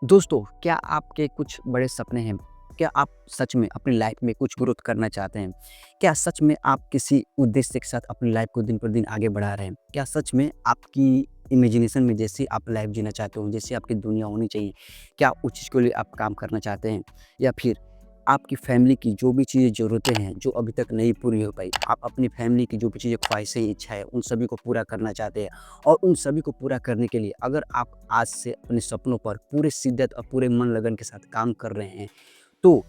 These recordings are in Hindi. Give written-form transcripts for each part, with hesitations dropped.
दोस्तों, क्या आपके कुछ बड़े सपने हैं? क्या आप सच में अपनी लाइफ में कुछ ग्रोथ करना चाहते हैं? क्या सच में आप किसी उद्देश्य के साथ अपनी लाइफ को दिन पर दिन आगे बढ़ा रहे हैं? क्या सच में आपकी इमेजिनेशन में जैसी आप लाइफ जीना चाहते हो, जैसी आपकी दुनिया होनी चाहिए, क्या उस चीज़ के लिए आप काम करना चाहते हैं? या फिर आपकी फैमिली की जो भी चीज़ें ज़रूरतें हैं, जो अभी तक नहीं पूरी हो पाई, आप अपनी फैमिली की जो भी चीज़ें, ख्वाहिशें, इच्छाएँ, उन सभी को पूरा करना चाहते हैं? और उन सभी को पूरा करने के लिए अगर आप आज से अपने सपनों पर पूरे शिद्दत और पूरे मन लगन के साथ काम कर रहे हैं, तो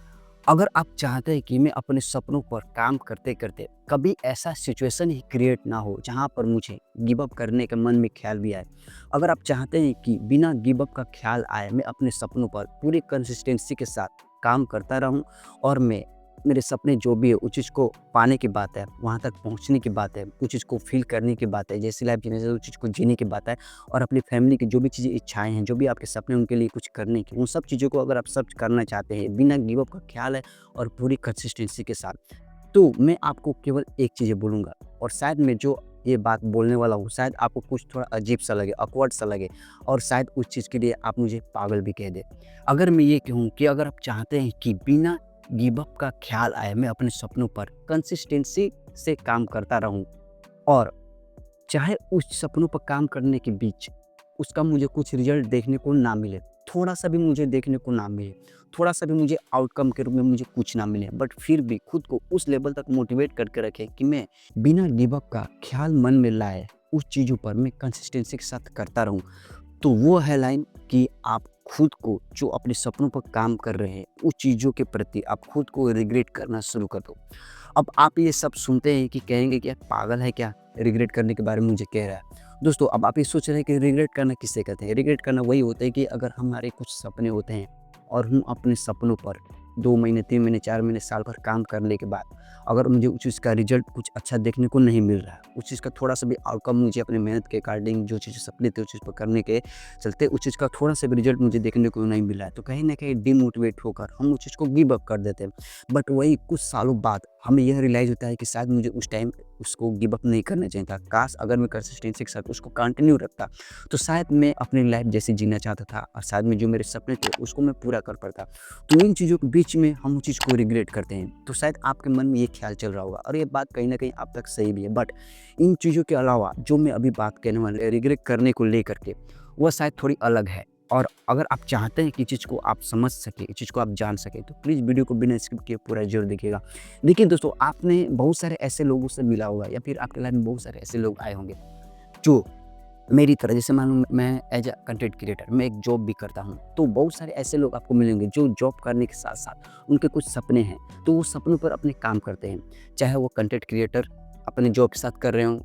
अगर आप चाहते हैं कि मैं अपने सपनों पर काम करते-करते कभी ऐसा सिचुएशन ही क्रिएट ना हो जहाँ पर मुझे गिव अप करने का मन में ख्याल भी आए। अगर आप चाहते हैं कि बिना गिव अप का ख्याल आए मैं अपने सपनों पर पूरी कंसिस्टेंसी के साथ काम करता रहूँ और मैं मेरे सपने जो भी है उस चीज़ को पाने की बात है, वहाँ तक पहुँचने की बात है, उस चीज़ को फ़ील करने की बात है, जैसी लाइफ़ जीने से उस चीज़ को जीने की बात है और अपनी फैमिली की जो भी चीज़ें इच्छाएँ हैं, जो भी आपके सपने हैं उनके लिए कुछ करने की, उन सब चीज़ों को अगर आप सब करना चाहते हैं, बिना गिव अप का ख़्याल है और पूरी कंसिस्टेंसी के साथ, तो मैं आपको केवल एक चीज़ बोलूँगा और शायद मैं जो ये बात बोलने वाला हूँ, शायद आपको कुछ थोड़ा अजीब-सा लगे, ऑकवर्ड सा लगे और शायद उस चीज़ के लिए आप मुझे पागल भी कह दें। अगर मैं ये कहूँ कि अगर आप चाहते हैं कि बिना गिव अप का ख़्याल आए, मैं अपने सपनों पर कंसिस्टेंसी से काम करता रहूँ और चाहे उस सपनों पर काम करने के बीच उसका मुझे कुछ रिज़ल्ट देखने को ना मिले, थोड़ा-सा भी मुझे देखने को ना मिले, थोड़ा-सा भी मुझे आउटकम के रूप में मुझे कुछ ना मिले, बट फिर भी खुद को उस लेवल तक मोटिवेट करके रखें कि मैं बिना गिव अप का ख़्याल मन में लाए, उस चीज़ों पर मैं कंसिस्टेंसी के साथ करता रहूँ। तो वो है लाइन कि आप खुद को जो अपने सपनों पर काम कर रहे हैं, उस चीज़ों के प्रति आप खुद को रिग्रेट करना शुरू कर दो। अब आप ये सब सुनते हैं कि कहेंगे कि यार पागल है क्या? रिग्रेट करने के बारे में मुझे कह रहा है। दोस्तों अब आप ये सोच रहे हैं कि रिग्रेट करना किसे कहते हैं? रिग्रेट करना वही होता है कि अगर हमारे कुछ सपने होते हैं और हम अपने सपनों पर 2 महीने, 3 महीने, 4 महीने, साल भर काम करने के बाद अगर मुझे उस चीज़ का रिज़ल्ट कुछ अच्छा देखने को नहीं मिल रहा है, उस चीज़ का थोड़ा-सा भी आउटकम मुझे अपनी मेहनत के अकॉर्डिंग जो चीज़ें सपने थे उस चीज़ पर करने के चलते उस चीज़ का थोड़ा-सा भी रिज़ल्ट मुझे देखने को नहीं मिल रहा है, तो कहीं न कहीं डिमोटिवेट होकर हम उस चीज़ को गिव अप कर देते हैं। बट वही कुछ सालों बाद हमें यह रियलाइज़ होता है कि शायद मुझे उस टाइम उसको गिव अप नहीं करना चाहिए था। काश अगर मैं कंसिस्टेंसी के साथ उसको कंटिन्यू रखता, तो शायद मैं अपनी लाइफ़ जैसे जीना चाहता था और शायद में जो मेरे सपने थे उसको मैं पूरा कर पाता। तो इन चीज़ों के बीच में हम उस चीज़ को रिग्रेट करते हैं। तो शायद आपके मन में ये ख़्याल चल रहा होगा और ये बात कहीं न कहीं आप तक सही भी है। बट इन चीज़ों के अलावा जो मैं अभी बात कहने वाला रिग्रेट करने को लेकर के, वह शायद थोड़ी अलग है। और अगर आप चाहते हैं कि चीज़ को आप समझ सकें, इस चीज़ को आप जान सकें, तो प्लीज़ वीडियो को बिना स्किप किए पूरा ज़रूर देखिएगा। देखिए दोस्तों, आपने बहुत सारे ऐसे लोगों से मिला होगा या फिर आपके लाइफ़ में बहुत सारे ऐसे लोग आए होंगे, जो मेरी तरह जैसे मान लो मैं एज़ अ कंटेंट क्रिएटर मैं एक जॉब भी करता हूँ, तो बहुत सारे ऐसे लोग आपको मिलेंगे जो जॉब करने के साथ-साथ उनके कुछ सपने हैं, तो वो सपनों पर अपने काम करते हैं। चाहे वो कंटेंट क्रिएटर अपने जॉब के साथ कर रहे हों,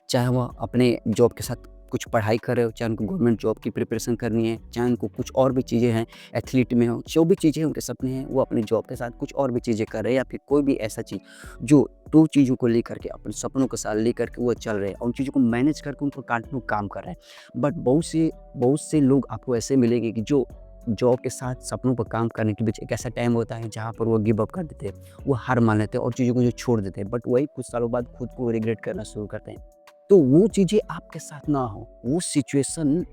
चाहे वो अपने जॉब के साथ कुछ पढ़ाई कर रहे हो, चाहे उनको गवर्नमेंट जॉब की प्रिपरेशन करनी है, चाहे उनको कुछ और भी चीज़ें हैं, एथलीट में हो, जो भी चीज़ें उनके सपने हैं, वो अपनी जॉब के साथ कुछ और भी चीज़ें कर रहे हैं या फिर कोई भी ऐसा चीज़ जो 2 चीज़ों को लेकर के अपने सपनों के साथ लेकर के वो चल रहे हैं और उन चीज़ों को मैनेज करके उनको कंटिन्यू काम कर रहे हैं। बट बहुत से लोग आपको ऐसे मिलेंगे कि जो जॉब के साथ सपनों पर काम करने के बीच एक ऐसा टाइम होता है जहाँ पर वो गिव अप कर देते हैं, वो हार मान लेते हैं और चीज़ों को जो छोड़ देते हैं। बट वही कुछ सालों बाद खुद को रिग्रेट करना शुरू करते हैं। तो वो चीज़ें आपके साथ ना हो, वो सिचुएशन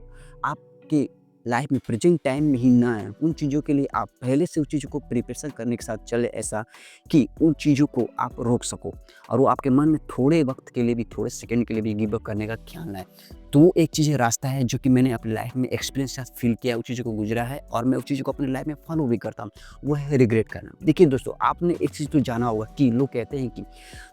आपके लाइफ में प्रेज़ेंट टाइम में ही ना आए, उन चीज़ों के लिए आप पहले से उन चीज़ों को प्रिपरेशन करने के साथ चले ऐसा कि उन चीज़ों को आप रोक सको और वो आपके मन में थोड़े वक़्त के लिए भी, थोड़े सेकंड के लिए भी गिव अप करने का ख़्याल ना आए। तो वो एक चीज़ रास्ता है जो कि मैंने अपनी लाइफ में एक्सपीरियंस के साथ फ़ील किया, उस चीज़ों को गुज़रा है और मैं उस चीज़ों को अपनी लाइफ में फ़ॉलो भी करता हूँ, वो है रिग्रेट करना। देखिए दोस्तों, आपने एक चीज़ तो जाना होगा कि लोग कहते हैं कि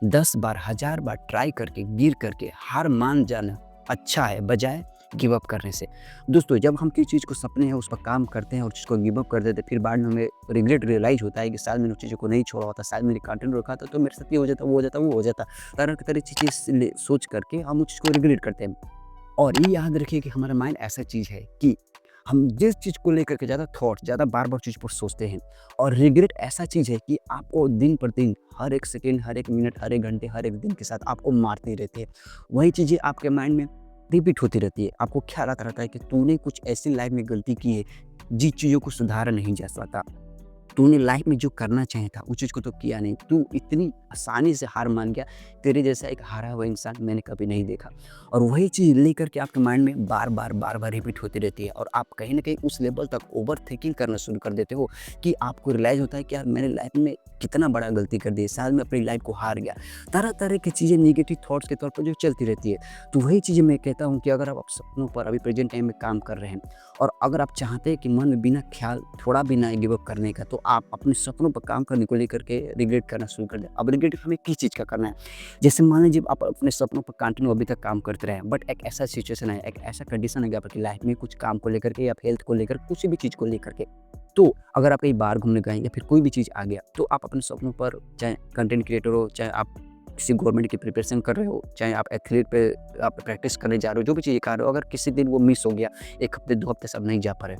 10 बार, 1000 बार ट्राई करके, गिर करके हार मान जाना अच्छा है, बजाय गिव अप करने से। दोस्तों, जब हम किसी चीज़ को सपने हैं उस पर काम करते हैं और चीज़ को गिव अप कर देते हैं, फिर बाद में हमें रिग्रेट रियलाइज़ होता है कि शायद मैंने उस चीज़ों को नहीं छोड़ा होता, शायद मैंने कंटिन्यू रखा था तो मेरे साथ ये हो जाता, वो हो जाता, वो हो जाता। तरह की तरह की चीज़ें सोच करके हम उस चीज़ को रिग्रेट करते हैं। और ये याद रखिए कि हमारा माइंड ऐसा चीज़ है कि हम जिस चीज़ को लेकर के ज़्यादा थॉट, ज़्यादा बार-बार चीज़ पर सोचते हैं और रिग्रेट ऐसा चीज़ है कि आपको दिन पर दिन, हर एक सेकंड, हर एक मिनट, हर एक घंटे, हर एक दिन के साथ आपको मारती रहती है। वही चीज़ें आपके माइंड में रिपीट होती रहती है। आपको ख्याल आता रहता है कि तूने कुछ ऐसी लाइफ़ में गलती की है, जिन चीज़ों को सुधारा नहीं जा सकता। तूने लाइफ में जो करना चाहिए था उस चीज़ को तो किया नहीं। तू इतनी आसानी से हार मान गया। तेरे जैसा एक हारा हुआ इंसान मैंने कभी नहीं देखा। और वही चीज़ लेकर के आपके माइंड में बार-बार रिपीट होती रहती है और आप कहीं न कहीं उस लेवल तक ओवरथिंकिंग करना शुरू कर देते हो कि आपको रियलाइज़ होता है कि यार मैंने लाइफ में कितना बड़ा गलती कर दी। शायद मैं अपनी लाइफ को हार गया। तरह-तरह की चीज़ें नेगेटिव थॉट्स के तौर पर जो चलती रहती है। तो वही चीज़ें मैं कहता हूँ कि अगर आप सपनों पर अभी प्रेज़ेंट टाइम में काम कर रहे हैं और अगर आप चाहते हैं कि मन में बिना ख़्याल थोड़ा भी ना गिव अप करने का, तो आप अपने सपनों पर काम करने को लेकर के रिग्रेट करना शुरू कर दें। अब रिग्रेट हमें किस चीज़ का करना है? जैसे मान लीजिए आप अपने सपनों पर कंटिन्यू अभी तक काम करते रहे, बट एक ऐसा सिचुएशन है, एक ऐसा कंडीशन है कि आपकी लाइफ में कुछ काम को लेकर के या हेल्थ को लेकर किसी भी चीज़ को लेकर के। तो अगर आप कहीं बाहर घूमने गए या फिर कोई भी चीज़ आ गया, तो आप अपने सपनों पर चाहे कंटेंट क्रिएटर हो, चाहे आप किसी गवर्नमेंट की प्रिपरेशन कर रहे हो, चाहे आप एथलीट पे आप प्रैक्टिस करने जा रहे हो, जो भी चीज़ें कर रहे हो, अगर किसी दिन वो मिस हो गया, 1 हफ्ते 2 हफ्ते से आप नहीं जा पा रहे,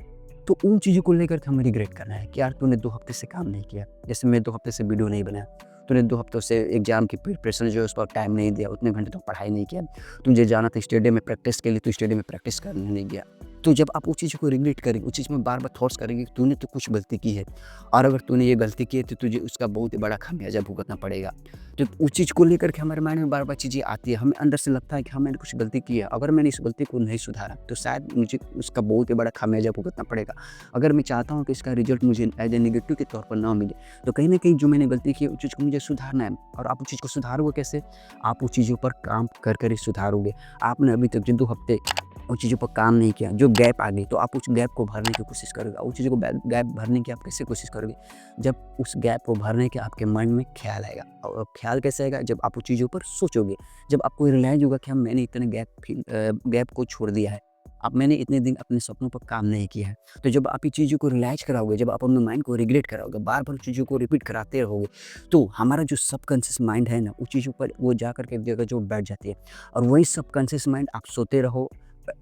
तो उन चीज़ों को लेकर के हमें रिग्रेट करना है कि यार तूने 2 हफ्ते से काम नहीं किया। जैसे मैं 2 हफ्ते से वीडियो नहीं बनाया, तूने 2 हफ्तों से एग्ज़ाम की प्रिपरेशन जो है उस पर टाइम नहीं दिया, उतने घंटे तक पढ़ाई नहीं किया। तुझे जाना था स्टेडियम में प्रैक्टिस के लिए, तू स्टेडियम में प्रैक्टिस करने नहीं गया। तो जब आप उस चीज़ को रिग्रेट करेंगे, उस चीज़ में बार-बार थॉट्स करेंगे कि तूने तो कुछ गलती की है और अगर तूने ये गलती की है तो तुझे उसका बहुत ही बड़ा खामियाज़ा भुगतना पड़ेगा। तो उस चीज़ को लेकर के हमारे माइंड में बार-बार चीज़ें आती है, हमें अंदर से लगता है कि हाँ, मैंने कुछ गलती की है, अगर मैंने इस गलती को नहीं सुधारा तो शायद मुझे उसका बहुत ही बड़ा खामियाज़ा भुगतना पड़ेगा। अगर मैं चाहता हूँ कि इसका रिज़ल्ट मुझे एज़ ए नेगेटिव के तौर पर ना मिले, तो कहीं न कहीं जो मैंने गलती की है उस चीज़ को मुझे सुधारना है। और आप उस चीज़ को सुधारोगे कैसे? आप उस चीज़ों पर काम कर ही सुधारोगे। आपने अभी तक जो 2 हफ्ते उन चीज़ों पर काम नहीं किया, जो गैप आ गई, तो आप उस गैप को भरने की कोशिश करोगे। उस चीज़ों को गैप भरने की आप कैसे कोशिश करोगे? जब उस गैप को भरने के आपके माइंड में ख़्याल आएगा और ख़्याल कैसे आएगा? जब आप उन चीज़ों पर सोचोगे, जब आपको रियलाइज़ होगा कि हाँ, मैंने इतने गैप को छोड़ दिया है। अब मैंने इतने दिन अपने सपनों पर काम नहीं किया है। तो जब आप ये चीज़ों को रियलाइज़ कराओगे, जब आप अपने माइंड को रिग्रेट कराओगे, बार-बार चीज़ों को रिपीट कराते रहोगे, तो हमारा जो सबकॉन्शियस माइंड है ना, उस चीज़ों पर वो जा कर के एक जगह जो बैठ जाती है और वही सबकॉन्शियस माइंड आप सोते रहो,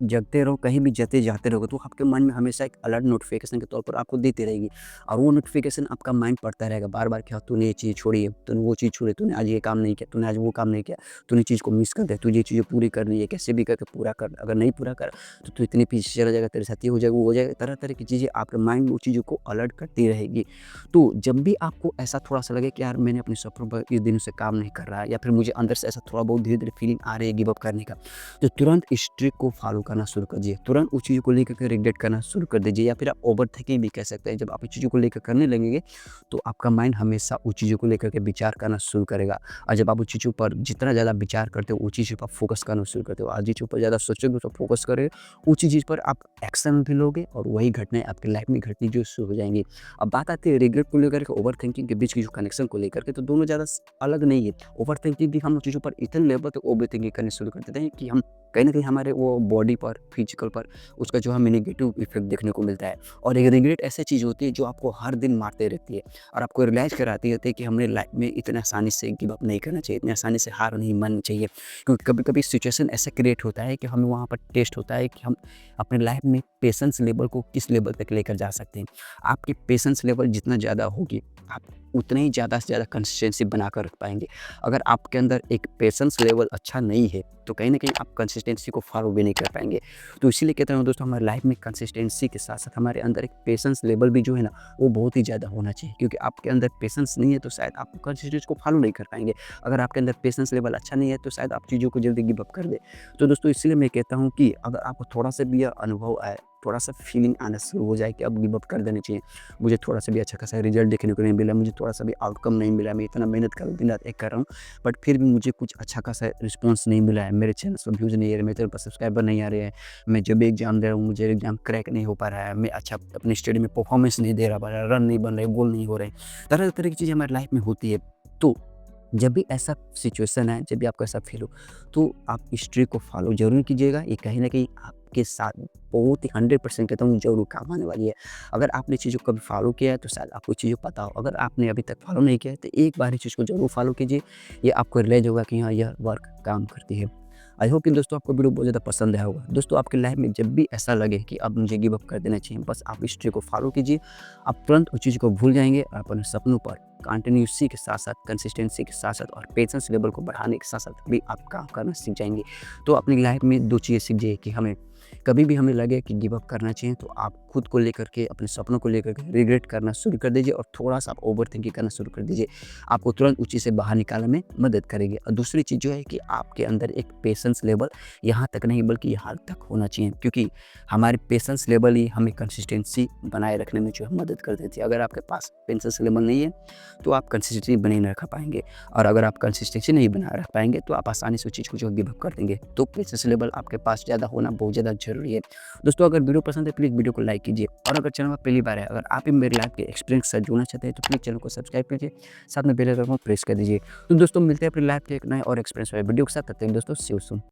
जगते रहो, कहीं भी जते जाते रहोगे, तो आपके मन में हमेशा एक अलर्ट नोटिफ़िकेशन के तौर पर आपको देती रहेगी और वो नोटिफ़िकेशन आपका माइंड पढ़ता रहेगा बार-बार कि हाँ, तूने ये चीज़ छोड़ी है, तूने वो चीज़ छोड़ी, तूने आज ये काम नहीं किया, तूने आज वो काम नहीं किया, तूने चीज़ को मिस कर दिया, तुझे ये चीज़ें पूरी करनी है, कैसे भी करके पूरा कर, अगर नहीं पूरा करा तो तू इतनी पीछे चला जाएगा, तेरे साथ ये हो जाएगा, वो हो जाएगा, तरह-तरह की चीज़ें आपके माइंड उन चीज़ों को अलर्ट करती रहेगी। तो जब भी आपको ऐसा थोड़ा-सा लगे कि यार मैंने अपने सपनों पर इस दिनों से काम नहीं कर रहा है या फिर मुझे अंदर से ऐसा थोड़ा बहुत धीरे-धीरे फीलिंग आ रही है गिव अप करने का, तो तुरंत इस ट्रिक को फॉलो करना शुरू कर दीजिए। तुरंत उस चीज़ को लेकर के रिग्रेट करना शुरू कर दीजिए या फिर आप ओवरथिंकिंग भी कह सकते हैं। जब आप इस चीज़ों को लेकर करने लगेंगे, तो आपका माइंड हमेशा उस चीज़ों को लेकर के विचार करना शुरू करेगा और जब आप उस चीज़ों पर जितना ज़्यादा विचार करते हो, उस चीज़ों पर फोकस करना शुरू करते हो। आज जिस चीज़ पर ज़्यादा सोचोगे, उस पर फोकस करोगे, उसी चीज़ पर आप एक्शन भी लोगे और वही घटनाएँ आपकी लाइफ में घटनी जो शुरू हो जाएँगी। अब बात आती है रिग्रेट को लेकर के ओवरथिंकिंग के बीच की जो कनेक्शन को लेकर के, तो दोनों ज़्यादा अलग नहीं है। ओवरथिंकिंग भी हम उन चीज़ों पर इतने लेवल तक ओवरथिंकिंग करनी शुरू कर देते हैं कि हम कहीं न कहीं हमारे वो बॉडी पर, फिजिकल पर उसका जो हमें नेगेटिव इफ़ेक्ट देखने को मिलता है। और एक रिग्रेट ऐसी चीज़ होती है जो आपको हर दिन मारते रहती है और आपको रियलाइज़ कराती रहती है कि हमने लाइफ में इतने आसानी से गिव अप नहीं करना चाहिए, इतनी आसानी से हार नहीं माननी चाहिए। क्योंकि कभी-कभी सिचुएशन ऐसा क्रिएट होता है कि हमें वहाँ पर टेस्ट होता है कि हम अपने लाइफ में पेशेंस लेवल को किस लेवल तक लेकर जा सकते हैं। आपकी पेशेंस लेवल जितना ज़्यादा होगी, आप उतना ही ज़्यादा से ज़्यादा कंसिस्टेंसी बनाकर रख पाएँगे। अगर आपके अंदर एक पेशेंस लेवल अच्छा नहीं है, तो कहीं न कहीं आप कंसिस्टेंसी को फॉलो भी नहीं कर पाएँगे। तो इसीलिए कहता हूँ दोस्तों, हमारी लाइफ में कंसिस्टेंसी के साथ-साथ हमारे अंदर एक पेशेंस लेवल भी जो है ना, वो बहुत ही ज़्यादा होना चाहिए। क्योंकि आपके अंदर पेशेंस नहीं है तो शायद आप कंसिस्टेंसी को फॉलो नहीं कर पाएँगे। अगर आपके अंदर पेशेंस लेवल अच्छा नहीं है तो शायद आप चीज़ों को जल्दी गिव अप कर दें। तो दोस्तों इसीलिए मैं कहता हूँ कि अगर आपको थोड़ा-सा भी यह अनुभव आए, थोड़ा-सा फीलिंग आना शुरू हो जाए कि अब गिव अप कर देना चाहिए, मुझे थोड़ा-सा भी अच्छा खासा रिजल्ट देखने को नहीं मिला, मुझे थोड़ा-सा भी आउटकम नहीं मिला, मैं इतना मेहनत कर रहा हूँ, दिन-रात एक कर रहा हूँ, बट फिर भी मुझे कुछ अच्छा खासा रिस्पॉन्स नहीं मिला है, मेरे चैनल्स पर व्यूज़ नहीं आ रहे, मेरे चैनल पर सब्सक्राइबर नहीं आ रहे हैं, मैं जब भी एग्ज़ाम दे रहा हूँ, मुझे एग्ज़ाम क्रैक नहीं हो पा रहा है, मैं अच्छा अपने स्टडी में परफॉर्मेंस नहीं दे रहा पा रहा, रन नहीं बन रहे, गोल नहीं हो रहे, तरह-तरह की चीज़ें हमारी लाइफ में होती है। तो जब भी ऐसा सिचुएशन आए, जब भी आपको ऐसा फ़ील हो, तो आप इस ट्रिक को फ़ॉलो ज़रूर कीजिएगा। ये कहीं न कहीं आपके साथ बहुत ही 100% कहता हूँ ज़रूर काम आने वाली है। अगर आपने चीज़ों को कभी फ़ॉलो किया है, तो शायद आपको चीज़ें पता हो। अगर आपने अभी तक फ़ॉलो नहीं किया है, तो एक बार इस चीज़ को ज़रूर फ़ॉलो कीजिए। ये आपको रियलाइज़ होगा कि हाँ, यह वर्क काम करती है। आई होप कि दोस्तों आपको वीडियो बहुत ज़्यादा पसंद आया होगा। दोस्तों आपकी लाइफ में जब भी ऐसा लगे कि अब मुझे गिव अप कर देना चाहिए, बस आप इस ट्रिक को फ़ॉलो कीजिए। आप तुरंत उस चीज़ को भूल जाएँगे और अपने सपनों पर कंटिन्यूसी के साथ-साथ, कंसिस्टेंसी के साथ-साथ और पेशेंस लेवल को बढ़ाने के साथ-साथ भी आप काम करना सीख जाएँगे। तो अपनी लाइफ में 2 चीज़ें सीख जाइए कि हमें कभी भी हमें लगे कि गिव अप करना चाहिए तो आप खुद को लेकर के, अपने सपनों को लेकर के रिग्रेट करना शुरू कर दीजिए और थोड़ा-सा आप ओवरथिंकिंग करना शुरू कर दीजिए। आपको तुरंत उस चीज़ से बाहर निकालने में मदद करेगी। और दूसरी चीज़ जो है कि आपके अंदर एक पेशेंस लेवल यहाँ तक नहीं बल्कि यहाँ तक होना चाहिए, क्योंकि हमारे पेशेंस लेवल ही हमें कंसिस्टेंसी बनाए रखने में जो है मदद कर देती है। अगर आपके पास पेशेंस लेवल नहीं है तो आप कंसिस्टेंसी बने नहीं रख पाएँगे, और अगर आप कंसिस्टेंसी नहीं बनाए रख पाएँगे तो आप आसानी से उस चीज़ को जो गिव अप कर देंगे। तो पेशेंस लेवल आपके पास ज़्यादा होना बहुत ज़्यादा ज़रूरी है। दोस्तों, अगर वीडियो पसंद है प्लीज़ वीडियो को लाइक कीजिए, और अगर चैनल पर पहली बार है, अगर आप भी मेरी लाइफ के एक्सपीरियंस से जुड़ना चाहते हैं तो प्लीज़ चैनल को सब्सक्राइब कीजिए, साथ में बेल आइकन को प्रेस कर दीजिए। तो दोस्तों, मिलते हैं अपनी लाइफ के एक नए और एक्सपीरियंस वाले वीडियो के साथ। तब तक दोस्तों, सी यू सून।